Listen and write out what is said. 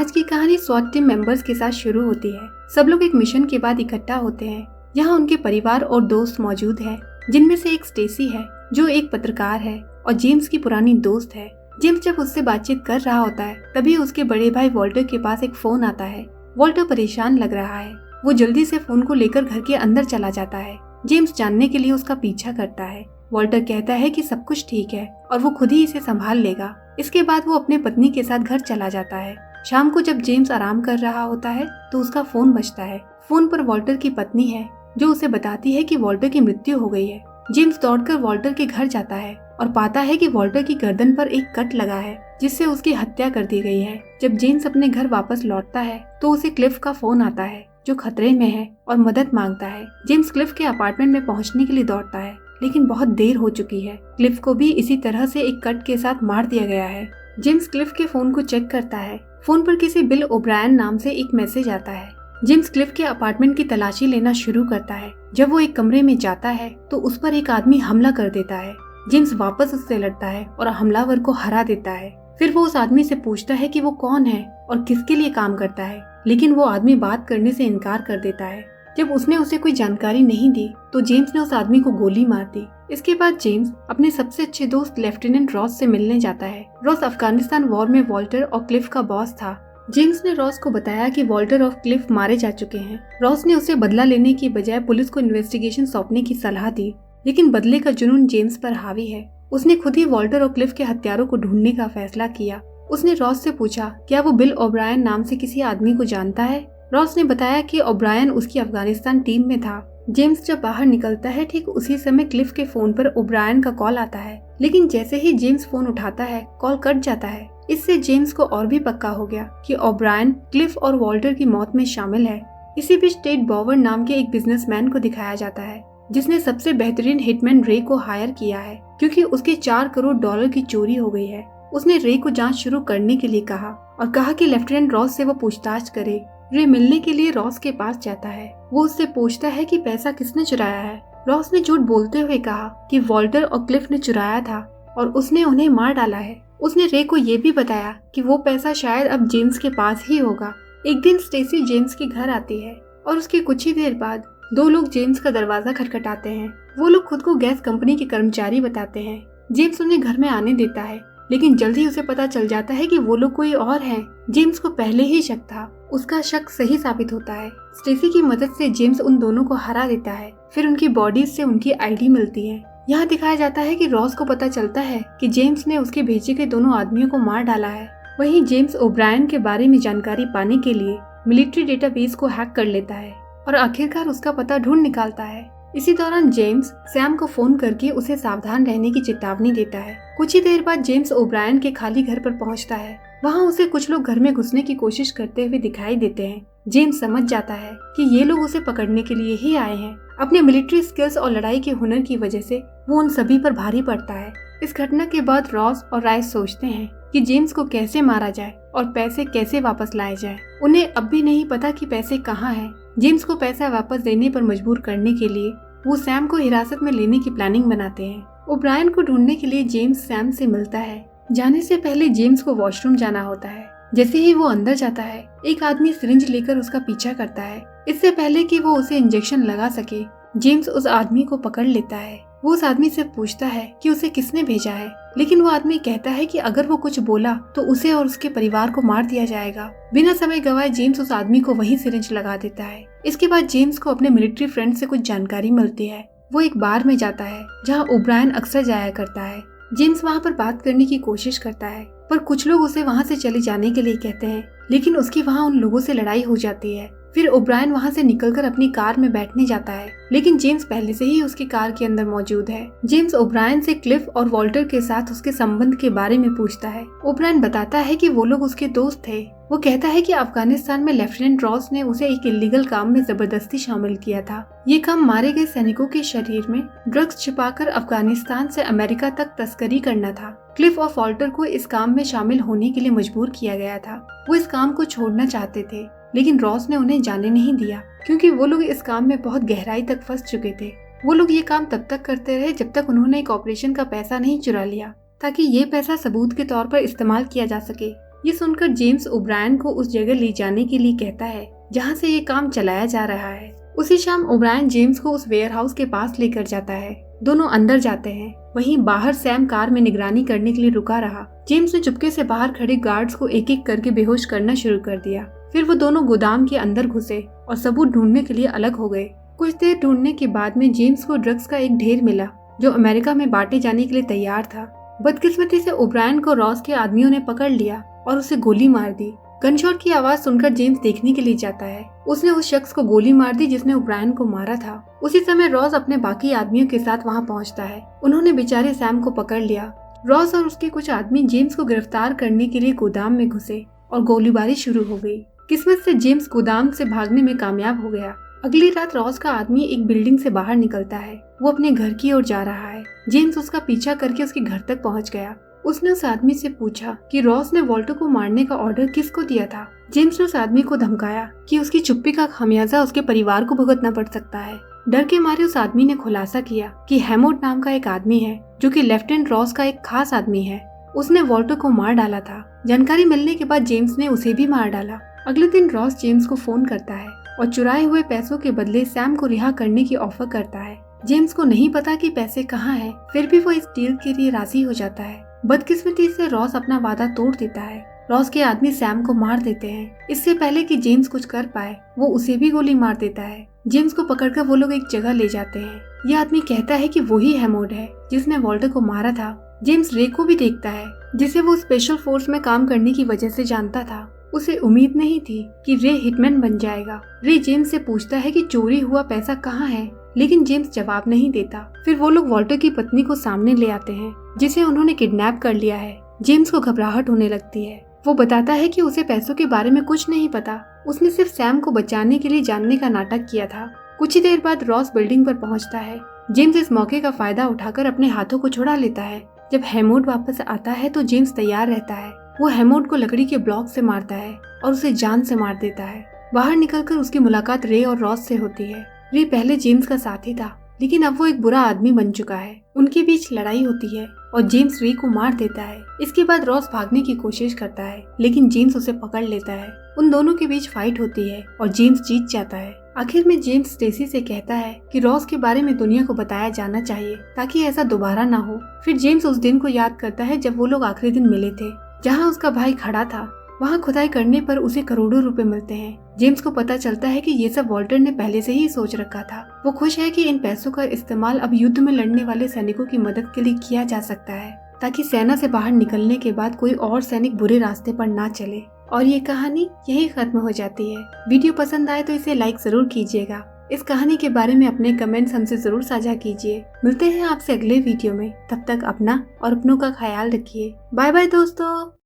आज की कहानी SWAT टीम मेंबर्स के साथ शुरू होती है। सब लोग एक मिशन के बाद इकट्ठा होते हैं। यहाँ उनके परिवार और दोस्त मौजूद हैं, जिनमें से एक स्टेसी है जो एक पत्रकार है और जेम्स की पुरानी दोस्त है। जेम्स जब उससे बातचीत कर रहा होता है तभी उसके बड़े भाई वॉल्टर के पास एक फोन आता है। वॉल्टर परेशान लग रहा है। वो जल्दी से फोन को लेकर घर के अंदर चला जाता है। जेम्स जानने के लिए उसका पीछा करता है। वॉल्टर कहता है कि सब कुछ ठीक है और वो खुद ही इसे संभाल लेगा। इसके बाद वो अपने पत्नी के साथ घर चला जाता है। शाम को जब जेम्स आराम कर रहा होता है तो उसका फोन बजता है। फोन पर वॉल्टर की पत्नी है जो उसे बताती है कि वॉल्टर की मृत्यु हो गई है। जेम्स दौड़कर वॉल्टर के घर जाता है और पाता है कि वॉल्टर की गर्दन पर एक कट लगा है जिससे उसकी हत्या कर दी गई है। जब जेम्स अपने घर वापस लौटता है तो उसे क्लिफ का फोन आता है जो खतरे में है और मदद मांगता है। जेम्स क्लिफ के अपार्टमेंट में पहुंचने के लिए दौड़ता है लेकिन बहुत देर हो चुकी है। क्लिफ को भी इसी तरह से एक कट के साथ मार दिया गया है। जेम्स क्लिफ के फोन को चेक करता है। फोन पर किसी बिल ओब्रायन नाम से एक मैसेज आता है। जेम्स क्लिफ के अपार्टमेंट की तलाशी लेना शुरू करता है। जब वो एक कमरे में जाता है तो उस पर एक आदमी हमला कर देता है। जेम्स वापस उससे लड़ता है और हमलावर को हरा देता है। फिर वो उस आदमी से पूछता है कि वो कौन है और किसके लिए काम करता है, लेकिन वो आदमी बात करने से इनकार कर देता है। जब उसने उसे कोई जानकारी नहीं दी तो जेम्स ने उस आदमी को गोली मार दी। इसके बाद जेम्स अपने सबसे अच्छे दोस्त लेफ्टिनेंट रॉस से मिलने जाता है। रॉस अफगानिस्तान वॉर में वॉल्टर और क्लिफ का बॉस था। जेम्स ने रॉस को बताया कि वॉल्टर और क्लिफ मारे जा चुके हैं। रॉस ने उसे बदला लेने की बजाय पुलिस को इन्वेस्टिगेशन सौंपने की सलाह दी, लेकिन बदले का जुनून जेम्स पर हावी है। उसने खुद ही वॉल्टर और क्लिफ के हत्यारों को ढूंढने का फैसला किया। उसने रॉस से पूछा क्या वो बिल ओब्रायन नाम से किसी आदमी को जानता है। रॉस ने बताया कि ओब्रायन उसकी अफगानिस्तान टीम में था। जेम्स जब बाहर निकलता है ठीक उसी समय क्लिफ के फोन पर ओब्रायन का कॉल आता है, लेकिन जैसे ही जेम्स फोन उठाता है कॉल कट जाता है। इससे जेम्स को और भी पक्का हो गया कि ओब्रायन क्लिफ और वॉल्टर की मौत में शामिल है। इसी बीच टेड बॉवर नाम के एक बिजनेसमैन को दिखाया जाता है जिसने सबसे बेहतरीन हिटमैन रे को हायर किया है क्योंकि उसके $4 करोड़ की चोरी हो गई है। उसने रे को जांच शुरू करने के लिए कहा और कहा कि लेफ्टिनेंट रॉस से वो पूछताछ करे। रे मिलने के लिए रॉस के पास जाता है। वो उससे पूछता है कि पैसा किसने चुराया है। रॉस ने झूठ बोलते हुए कहा कि वॉल्टर और क्लिफ ने चुराया था और उसने उन्हें मार डाला है। उसने रे को ये भी बताया कि वो पैसा शायद अब जेम्स के पास ही होगा। एक दिन स्टेसी जेम्स के घर आती है और उसके कुछ ही देर बाद 2 लोग जेम्स का दरवाजा खटखटाते हैं। वो लोग खुद को गैस कंपनी के कर्मचारी बताते हैं। जेम्स उन्हें घर में आने देता है, लेकिन जल्दी उसे पता चल जाता है कि वो लोग कोई और हैं। जेम्स को पहले ही शक था। उसका शक सही साबित होता है। स्टेसी की मदद से जेम्स उन दोनों को हरा देता है। फिर उनकी बॉडीज से उनकी आईडी मिलती है। यहाँ दिखाया जाता है कि रॉस को पता चलता है कि जेम्स ने उसके भेजे गए दोनों आदमियों को मार डाला है। वहीं जेम्स ओब्रायन के बारे में जानकारी पाने के लिए मिलिट्री डेटाबेस को हैक कर लेता है और आखिरकार उसका पता ढूंढ निकालता है। इसी दौरान जेम्स सैम को फोन करके उसे सावधान रहने की चेतावनी देता है। कुछ ही देर बाद जेम्स ओब्रायन के खाली घर पर पहुंचता है। वहां उसे कुछ लोग घर में घुसने की कोशिश करते हुए दिखाई देते हैं। जेम्स समझ जाता है कि ये लोग उसे पकड़ने के लिए ही आए हैं। अपने मिलिट्री स्किल्स और लड़ाई के हुनर की वजह से वो उन सभी पर भारी पड़ता है। इस घटना के बाद रॉस और राइस सोचते हैं कि जेम्स को कैसे मारा जाए और पैसे कैसे वापस लाए जाए। उन्हें अब भी नहीं पता कि पैसे कहाँ हैं। जेम्स को पैसा वापस देने पर मजबूर करने के लिए वो सैम को हिरासत में लेने की प्लानिंग बनाते हैं। ओब्रायन को ढूंढने के लिए जेम्स सैम से मिलता है। जाने से पहले जेम्स को वॉशरूम जाना होता है। जैसे ही वो अंदर जाता है एक आदमी सिरिंज लेकर उसका पीछा करता है। इससे पहले कि वो उसे इंजेक्शन लगा सके जेम्स उस आदमी को पकड़ लेता है। वो उस आदमी से पूछता है कि उसे किसने भेजा है, लेकिन वो आदमी कहता है कि अगर वो कुछ बोला तो उसे और उसके परिवार को मार दिया जाएगा। बिना समय गवाए जेम्स उस आदमी को वहीं सिरिंज लगा देता है। इसके बाद जेम्स को अपने मिलिट्री फ्रेंड से कुछ जानकारी मिलती है। वो एक बार में जाता है जहाँ ओब्रायन अक्सर जाया करता है। जेम्स वहाँ पर बात करने की कोशिश करता है पर कुछ लोग उसे वहाँ से चले जाने के लिए कहते हैं, लेकिन उसकी वहाँ उन लोगों से लड़ाई हो जाती है। फिर ओब्रायन वहाँ से निकलकर अपनी कार में बैठने जाता है, लेकिन जेम्स पहले से ही उसकी कार के अंदर मौजूद है। जेम्स ओब्रायन से क्लिफ और वॉल्टर के साथ उसके संबंध के बारे में पूछता है। ओब्रायन बताता है कि वो लोग उसके दोस्त थे। वो कहता है कि अफगानिस्तान में लेफ्टिनेंट रॉस ने उसे एक इलीगल काम में जबरदस्ती शामिल किया था। ये काम मारे गए सैनिकों के शरीर में ड्रग्स छिपाकर अफगानिस्तान से अमेरिका तक तस्करी करना था। क्लिफ और वॉल्टर को इस काम में शामिल होने के लिए मजबूर किया गया था। वो इस काम को छोड़ना चाहते थे, लेकिन रॉस ने उन्हें जाने नहीं दिया क्योंकि वो लोग इस काम में बहुत गहराई तक फंस चुके थे। वो लोग ये काम तब तक करते रहे जब तक उन्होंने एक ऑपरेशन का पैसा नहीं चुरा लिया, ताकि ये पैसा सबूत के तौर पर इस्तेमाल किया जा सके। ये सुनकर जेम्स ओब्रायन को उस जगह ले जाने के लिए कहता है जहाँ से ये काम चलाया जा रहा है। उसी शाम ओब्रायन जेम्स को उस वेयरहाउस के पास लेकर जाता है। दोनों अंदर जाते हैं। वहीं बाहर सैम कार में निगरानी करने के लिए रुका रहा। जेम्स ने चुपके से बाहर खड़े गार्ड्स को एक एक करके बेहोश करना शुरू कर दिया। फिर वो दोनों गोदाम के अंदर घुसे और सबूत ढूंढने के लिए अलग हो गए। कुछ देर ढूंढने के बाद में जेम्स को ड्रग्स का एक ढेर मिला जो अमेरिका में बांटे जाने के लिए तैयार था। बदकिस्मती से ओब्रायन को रॉस के आदमियों ने पकड़ लिया और उसे गोली मार दी। गनशॉट की आवाज सुनकर जेम्स देखने के लिए जाता है। उसने उस शख्स को गोली मार दी जिसने ओब्रायन को मारा था। उसी समय रॉस अपने बाकी आदमियों के साथ वहां पहुंचता है। उन्होंने बेचारे सैम को पकड़ लिया। रॉस और उसके कुछ आदमी जेम्स को गिरफ्तार करने के लिए गोदाम में घुसे और गोलीबारी शुरू हो गई। किस्मत से जेम्स गोदाम से भागने में कामयाब हो गया। अगली रात रॉस का आदमी एक बिल्डिंग से बाहर निकलता है। वो अपने घर की ओर जा रहा है। जेम्स उसका पीछा करके उसके घर तक पहुंच गया। उसने उस आदमी से पूछा कि रॉस ने वॉल्टर को मारने का ऑर्डर किसको दिया था। जेम्स ने उस आदमी को धमकाया कि उसकी चुप्पी का खामियाजा उसके परिवार को भुगतना पड़ सकता है। डर के मारे उस आदमी ने खुलासा किया कि हैमोड नाम का एक आदमी है जो कि लेफ्टिनेंट रॉस का एक खास आदमी है। उसने वॉल्टर को मार डाला था। जानकारी मिलने के बाद जेम्स ने उसे भी मार डाला। अगले दिन रॉस जेम्स को फोन करता है और चुराए हुए पैसों के बदले सैम को रिहा करने की ऑफर करता है। जेम्स को नहीं पता कि पैसे कहाँ हैं, फिर भी वो इस डील के लिए राजी हो जाता है। बदकिस्मती से रॉस अपना वादा तोड़ देता है। रॉस के आदमी सैम को मार देते हैं। इससे पहले कि जेम्स कुछ कर पाए वो उसे भी गोली मार देता है। जेम्स को पकड़कर वो लोग एक जगह ले जाते हैं। ये आदमी कहता है कि वही हैमोड है जिसने वॉल्टर को मारा था। जेम्स रे को भी देखता है जिसे वो स्पेशल फोर्स में काम करने की वजह से जानता था। उसे उम्मीद नहीं थी कि रे हिटमैन बन जाएगा। रे जेम्स से पूछता है कि चोरी हुआ पैसा कहाँ है, लेकिन जेम्स जवाब नहीं देता। फिर वो लोग वॉल्टर की पत्नी को सामने ले आते हैं जिसे उन्होंने किडनैप कर लिया है। जेम्स को घबराहट होने लगती है। वो बताता है कि उसे पैसों के बारे में कुछ नहीं पता। उसने सिर्फ सैम को बचाने के लिए जानने का नाटक किया था। कुछ ही देर बाद रॉस बिल्डिंग पर पहुंचता है। जेम्स इस मौके का फायदा उठाकर अपने हाथों को छुड़ा लेता है। जब हैमोड वापस आता है तो जेम्स तैयार रहता है। वो हैमोड को लकड़ी के ब्लॉक से मारता है और उसे जान से मार देता है। बाहर निकलकर उसकी मुलाकात रे और रॉस से होती है। रे पहले जेम्स का साथी था, लेकिन अब वो एक बुरा आदमी बन चुका है। उनके बीच लड़ाई होती है और जेम्स रे को मार देता है। इसके बाद रॉस भागने की कोशिश करता है, लेकिन जेम्स उसे पकड़ लेता है। उन दोनों के बीच फाइट होती है और जेम्स जीत जाता है। आखिर में जेम्स स्टेसी से कहता है कि रॉस के बारे में दुनिया को बताया जाना चाहिए ताकि ऐसा दोबारा ना हो। फिर जेम्स उस दिन को याद करता है जब वो लोग आखिरी दिन मिले थे, जहाँ उसका भाई खड़ा था। वहाँ खुदाई करने पर उसे करोड़ों रुपए मिलते हैं। जेम्स को पता चलता है कि ये सब वॉल्टर ने पहले से ही सोच रखा था। वो खुश है कि इन पैसों का इस्तेमाल अब युद्ध में लड़ने वाले सैनिकों की मदद के लिए किया जा सकता है, ताकि सेना से बाहर निकलने के बाद कोई और सैनिक बुरे रास्ते पर ना चले। और ये कहानी यही खत्म हो जाती है। वीडियो पसंद आए तो इसे लाइक जरूर कीजिएगा। इस कहानी के बारे में अपने कमेंट्स हमसे जरूर साझा कीजिए। मिलते हैं आपसे अगले वीडियो में। तब तक अपना और अपनों का ख्याल रखिए। बाय बाय दोस्तों।